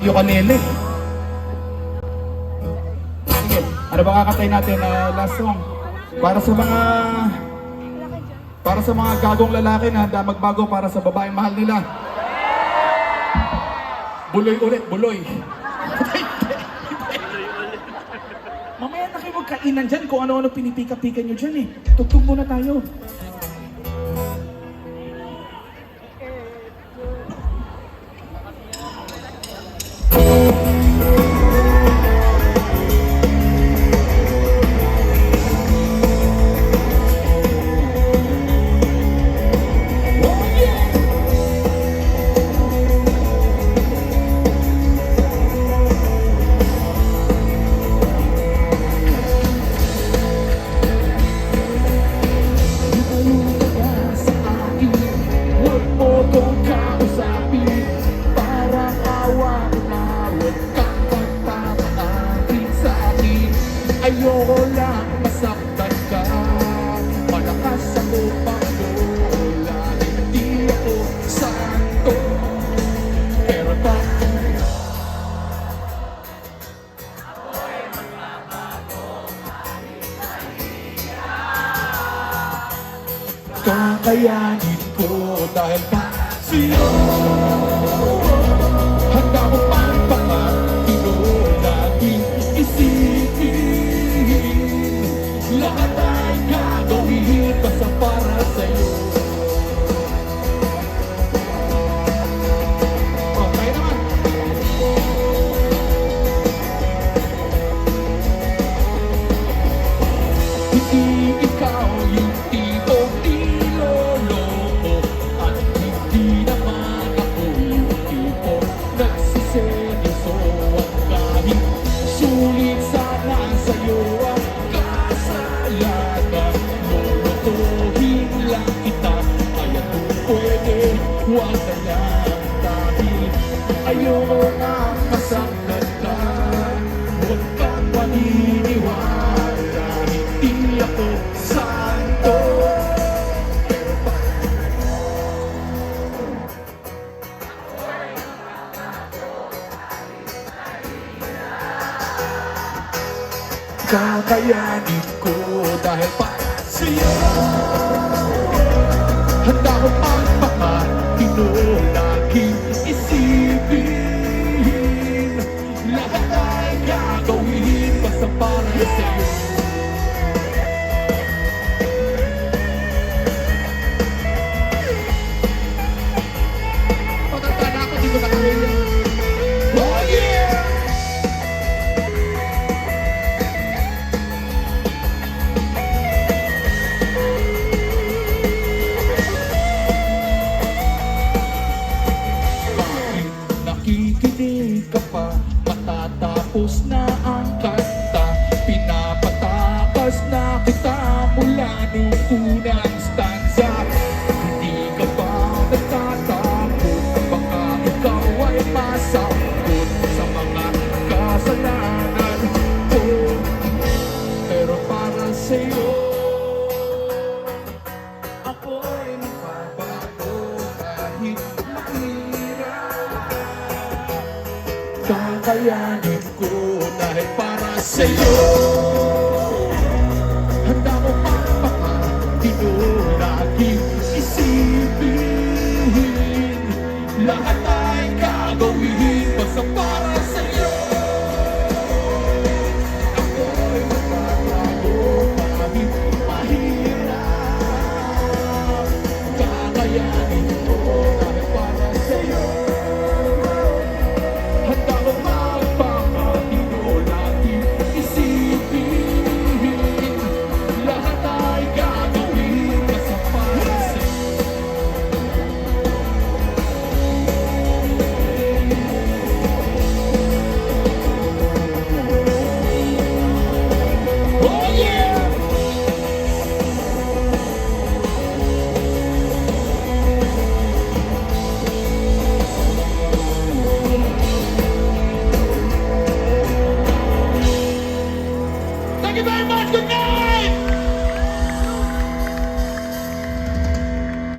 Ukulele. Sige, ano ba kakatay natin na last song? Para sa mga gagong lalaki na handa magbago para sa babaeng mahal nila. Buloy ulit, buloy. Mamaya na kayo magkainan dyan kung ano-ano pinipika-pika nyo dyan eh. Tugtog muna tayo. Ayoko lang masaktan ka. Malakas ako panglola. Hindi ako santo. Pero bakit ako'y magbabago kahit mahiya? Kakayanin ko dahil pa sa'yo. Handa ko pang pangatino. Laging isipin lahat ay gagawin basta para sa'yo. Okay naman. Hindi ikaw yung tipong niloloko at hindi naman ako yung tipong nagsiseryoso at kahit sulit sana sa'yo ang kasalanan, lolokohin lang kita. Kaya kung pwede, huwag na lang dahil ayoko na masaktan ka. Huwag kang maniniwala, hindi ako santo. Pero kakayanin ko dahil para sa'yo. Handa ko ang makatino. Laging isipin lahat ay gagawin basta para sa'yo. Matanda na ako, di ko nakawin. Oh yeah! Nakikinig ka pa, matatapos na ang kanta. Pinapatakas na kita mula nung unang stanza. Hindi ka ba natatakot? Baka ikaw ay masakot sa mga kasalanan ko. Pero para sa'yo, ako'y magbabago kahit mahirap. Kakayanin ko dahil para sa'yo. Handa ko pang makatino. Laging isipin lahat ay gagawin basta para